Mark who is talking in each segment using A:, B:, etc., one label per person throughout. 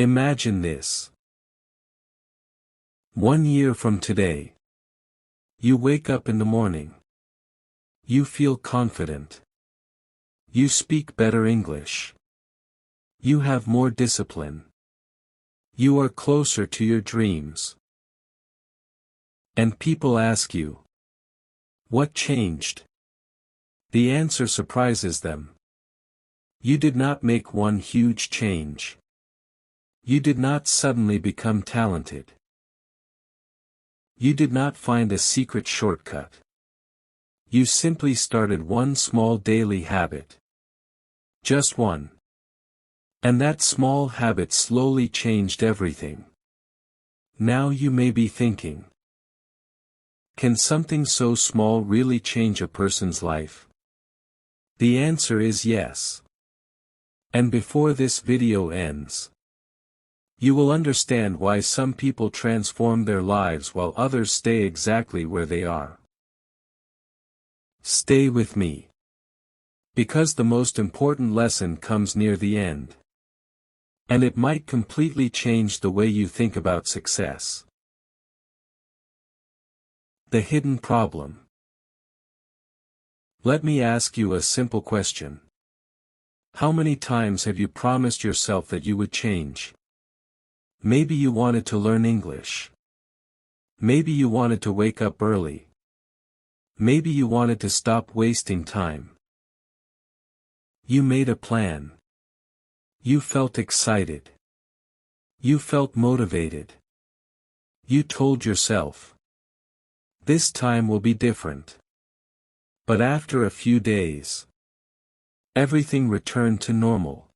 A: Imagine this. 1 year from today. You wake up in the morning. You feel confident. You speak better English. You have more discipline. You are closer to your dreams. And people ask you, what changed? The answer surprises them. You did not make one huge change. You did not suddenly become talented. You did not find a secret shortcut. You simply started one small daily habit. Just one. And that small habit slowly changed everything. Now you may be thinking, can something so small really change a person's life? The answer is yes. And before this video ends, you will understand why some people transform their lives while others stay exactly where they are. Stay with me. Because the most important lesson comes near the end. And it might completely change the way you think about success. The hidden problem. Let me ask you a simple question. How many times have you promised yourself that you would change? Maybe you wanted to learn English. Maybe you wanted to wake up early. Maybe you wanted to stop wasting time. You made a plan. You felt excited. You felt motivated. You told yourself, this time will be different. But after a few days, everything returned to normal.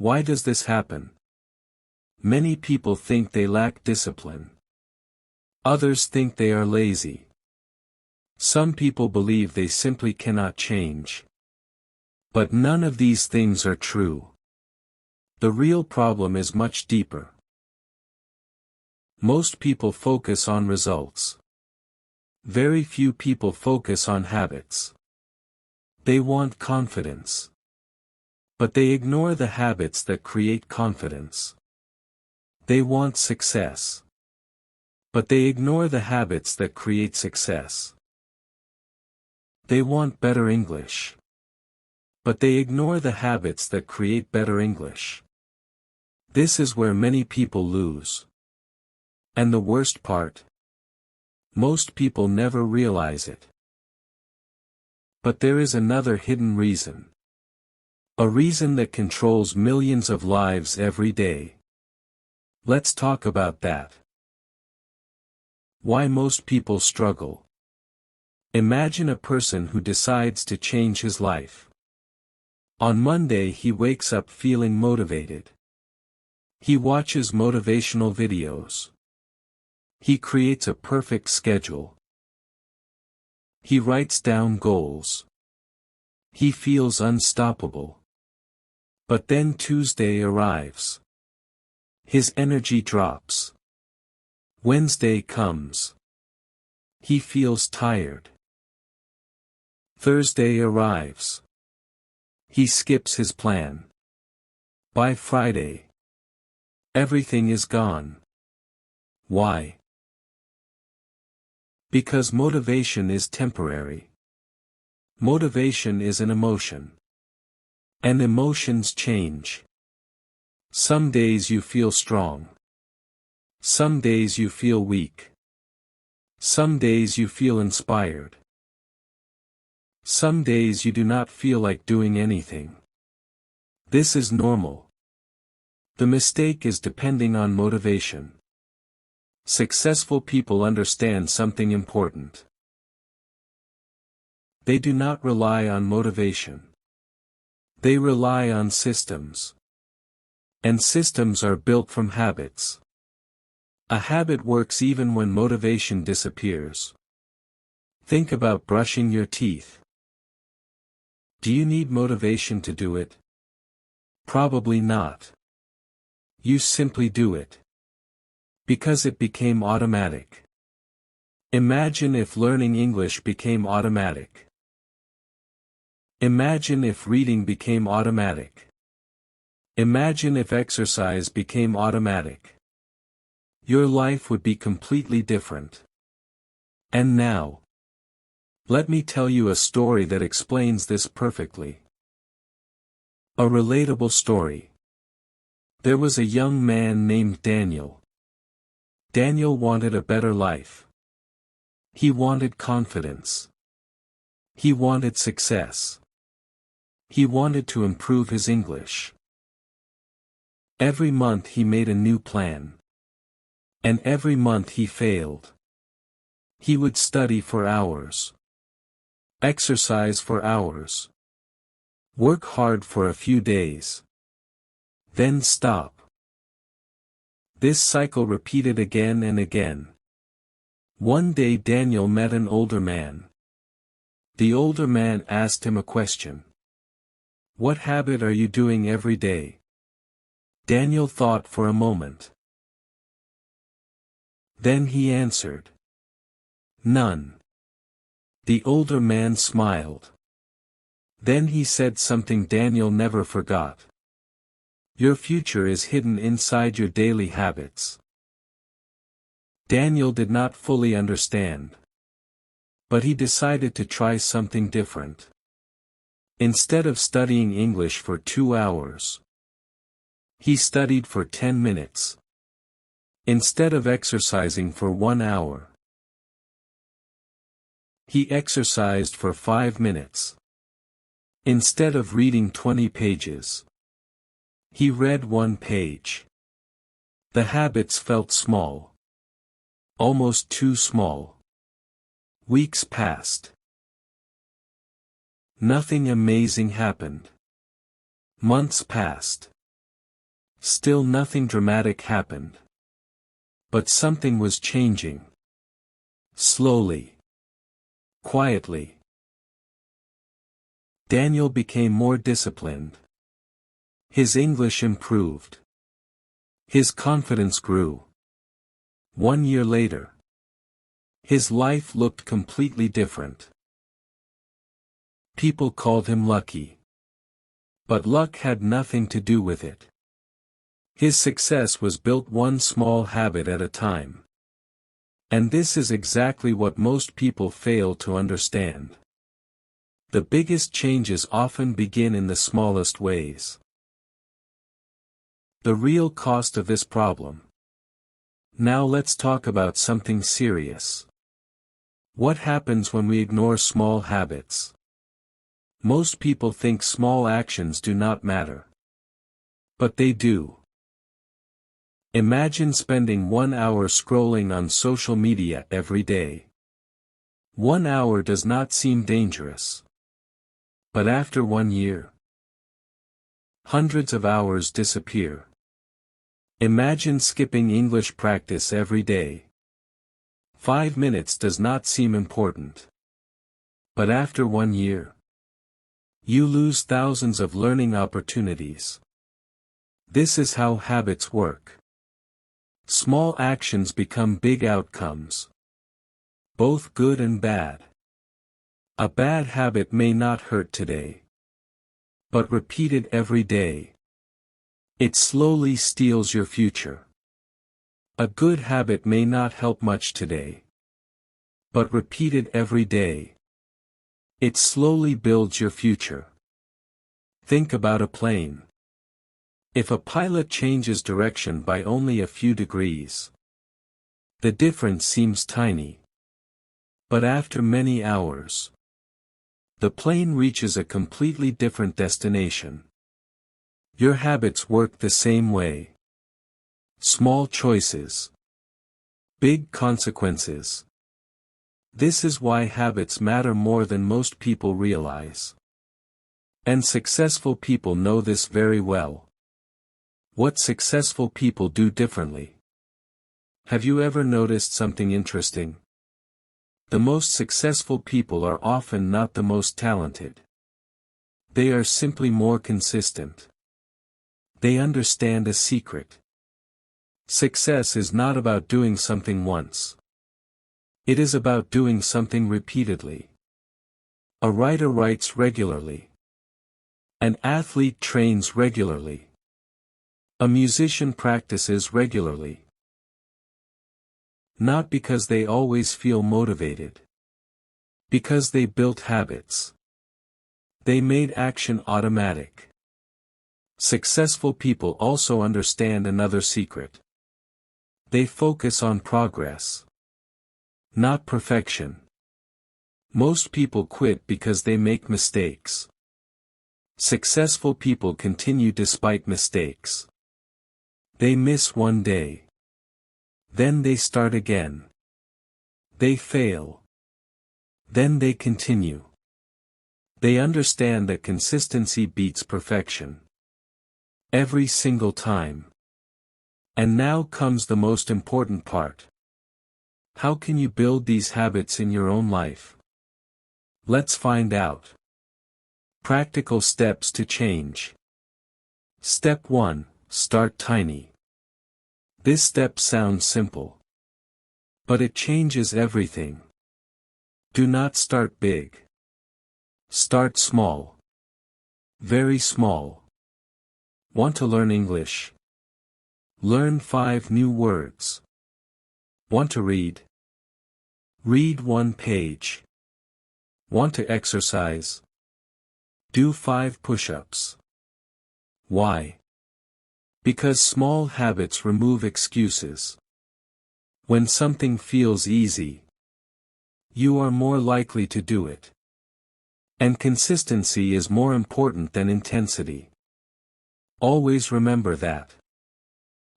A: Why does this happen? Many people think they lack discipline. Others think they are lazy. Some people believe they simply cannot change. But none of these things are true. The real problem is much deeper. Most people focus on results. Very few people focus on habits. They want confidence. But they ignore the habits that create confidence. They want success. But they ignore the habits that create success. They want better English. But they ignore the habits that create better English. This is where many people lose. And the worst part? Most people never realize it. But there is another hidden reason. A reason that controls millions of lives every day. Let's talk about that. Why most people struggle. Imagine a person who decides to change his life. On Monday he wakes up feeling motivated. He watches motivational videos. He creates a perfect schedule. He writes down goals. He feels unstoppable. But then Tuesday arrives. His energy drops. Wednesday comes. He feels tired. Thursday arrives. He skips his plan. By Friday, everything is gone. Why? Because motivation is temporary. Motivation is an emotion. And emotions change. Some days you feel strong. Some days you feel weak. Some days you feel inspired. Some days you do not feel like doing anything. This is normal. The mistake is depending on motivation. Successful people understand something important. They do not rely on motivation. They rely on systems. And systems are built from habits. A habit works even when motivation disappears. Think about brushing your teeth. Do you need motivation to do it? Probably not. You simply do it. Because it became automatic. Imagine if learning English became automatic. Imagine if reading became automatic. Imagine if exercise became automatic. Your life would be completely different. And now, let me tell you a story that explains this perfectly. A relatable story. There was a young man named Daniel. Daniel wanted a better life. He wanted confidence. He wanted success. He wanted to improve his English. Every month he made a new plan. And every month he failed. He would study for hours. Exercise for hours. Work hard for a few days. Then stop. This cycle repeated again and again. One day Daniel met an older man. The older man asked him a question. "What habit are you doing every day?" Daniel thought for a moment. Then he answered. "None." The older man smiled. Then he said something Daniel never forgot. "Your future is hidden inside your daily habits." Daniel did not fully understand. But he decided to try something different. Instead of studying English for 2 hours, he studied for 10 minutes. Instead of exercising for 1 hour, he exercised for 5 minutes. Instead of reading 20 pages, he read 1 page. The habits felt small. Almost too small. Weeks passed. Nothing amazing happened. Months passed. Still nothing dramatic happened. But something was changing. Slowly. Quietly. Daniel became more disciplined. His English improved. His confidence grew. 1 year later, his life looked completely different. People called him lucky. But luck had nothing to do with it. His success was built one small habit at a time. And this is exactly what most people fail to understand. The biggest changes often begin in the smallest ways. The real cost of this problem. Now let's talk about something serious. What happens when we ignore small habits? Most people think small actions do not matter. But they do. Imagine spending 1 hour scrolling on social media every day. 1 hour does not seem dangerous. But after 1 year, hundreds of hours disappear. Imagine skipping English practice every day. 5 minutes does not seem important. But after 1 year, you lose thousands of learning opportunities. This is how habits work. Small actions become big outcomes. Both good and bad. A bad habit may not hurt today. But repeated every day, it slowly steals your future. A good habit may not help much today. But repeated every day, it slowly builds your future. Think about a plane. If a pilot changes direction by only a few degrees, the difference seems tiny. But after many hours, the plane reaches a completely different destination. Your habits work the same way. Small choices. Big consequences. This is why habits matter more than most people realize. And successful people know this very well. What successful people do differently. Have you ever noticed something interesting? The most successful people are often not the most talented. They are simply more consistent. They understand a secret. Success is not about doing something once. It is about doing something repeatedly. A writer writes regularly. An athlete trains regularly. A musician practices regularly. Not because they always feel motivated. Because they built habits. They made action automatic. Successful people also understand another secret. They focus on progress. Not perfection. Most people quit because they make mistakes. Successful people continue despite mistakes. They miss one day. Then they start again. They fail. Then they continue. They understand that consistency beats perfection. Every single time. And now comes the most important part. How can you build these habits in your own life? Let's find out. Practical steps to change. Step 1. Start tiny. This step sounds simple. But it changes everything. Do not start big. Start small. Very small. Want to learn English? Learn 5 new words. Want to read? Read 1 page. Want to exercise? Do 5 push-ups. Why? Because small habits remove excuses. When something feels easy, you are more likely to do it. And consistency is more important than intensity. Always remember that.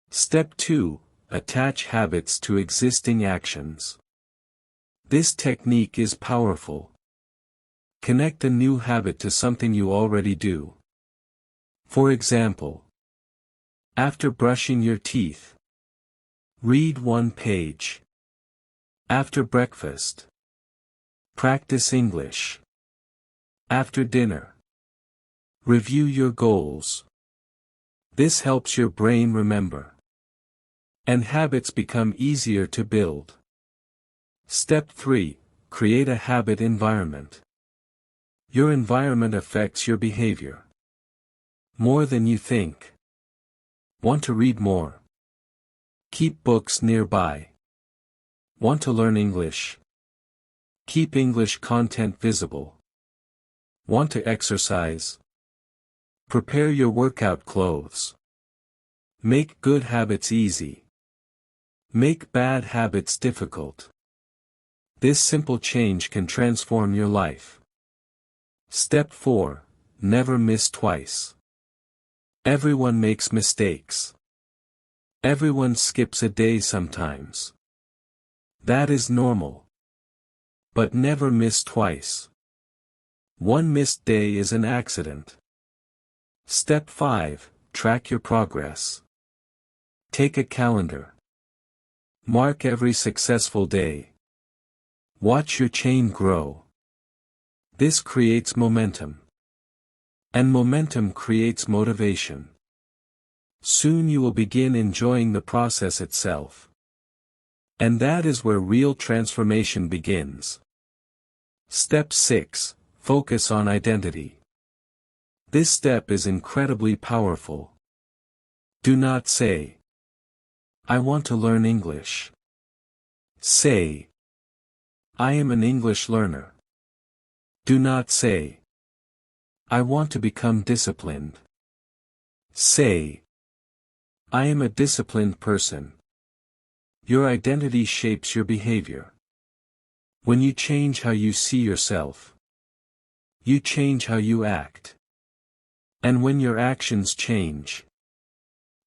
A: Step 2. Attach habits to existing actions. This technique is powerful. Connect a new habit to something you already do. For example, after brushing your teeth, read 1 page. After breakfast, practice English. After dinner, review your goals. This helps your brain remember. And habits become easier to build. Step 3. Create a habit environment. Your environment affects your behavior. More than you think. Want to read more? Keep books nearby. Want to learn English? Keep English content visible. Want to exercise? Prepare your workout clothes. Make good habits easy. Make bad habits difficult. This simple change can transform your life. Step 4. Never miss twice. Everyone makes mistakes. Everyone skips a day sometimes. That is normal. But never miss twice. 1 missed day is an accident. Step 5. Track your progress. Take a calendar. Mark every successful day. Watch your chain grow. This creates momentum. And momentum creates motivation. Soon you will begin enjoying the process itself. And that is where real transformation begins. Step 6. Focus on identity. This step is incredibly powerful. Do not say, I want to learn English. Say, I am an English learner. Do not say, I want to become disciplined. Say, I am a disciplined person. Your identity shapes your behavior. When you change how you see yourself, you change how you act. And when your actions change,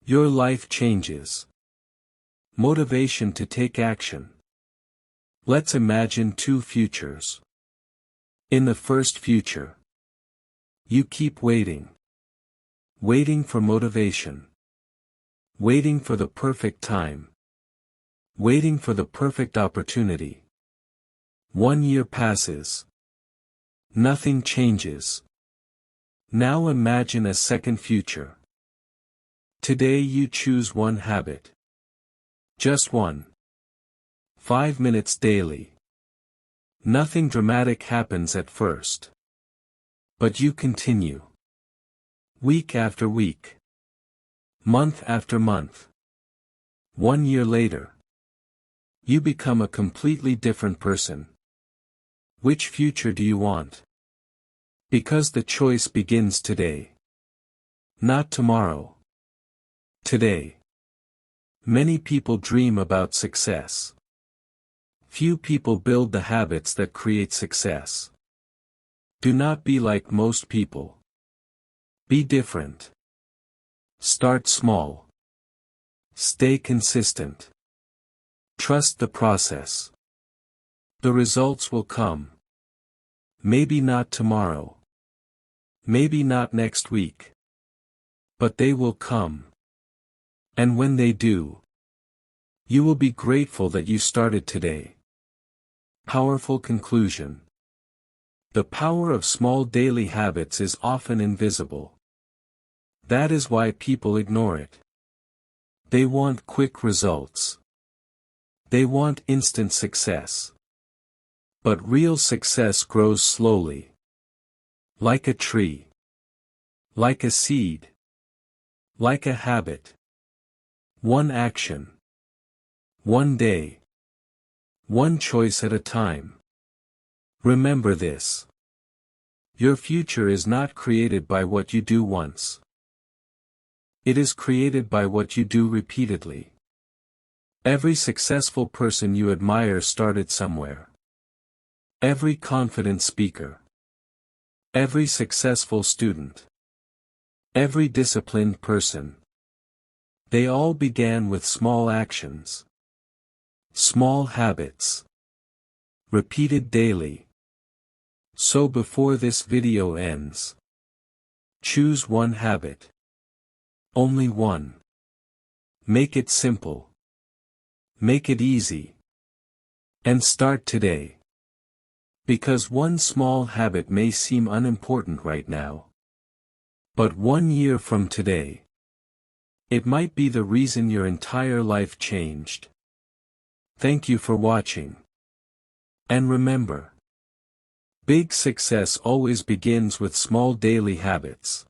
A: your life changes. Motivation to take action. Let's imagine 2 futures. In the first future, you keep waiting. Waiting for motivation. Waiting for the perfect time. Waiting for the perfect opportunity. 1 year passes. Nothing changes. Now imagine a second future. Today you choose 1 habit. Just 1. 5 minutes daily. Nothing dramatic happens at first. But you continue. Week after week. Month after month. 1 year later. You become a completely different person. Which future do you want? Because the choice begins today. Not tomorrow. Today. Many people dream about success. Few people build the habits that create success. Do not be like most people. Be different. Start small. Stay consistent. Trust the process. The results will come. Maybe not tomorrow. Maybe not next week. But they will come. And when they do, you will be grateful that you started today. Powerful conclusion. The power of small daily habits is often invisible. That is why people ignore it. They want quick results. They want instant success. But real success grows slowly. Like a tree. Like a seed. Like a habit. One action. One day. One choice at a time. Remember this. Your future is not created by what you do once. It is created by what you do repeatedly. Every successful person you admire started somewhere. Every confident speaker. Every successful student. Every disciplined person. They all began with small actions. Small habits. Repeated daily. So before this video ends, choose one habit. Only one. Make it simple. Make it easy. And start today. Because one small habit may seem unimportant right now. But 1 year from today, it might be the reason your entire life changed. Thank you for watching. And remember, big success always begins with small daily habits.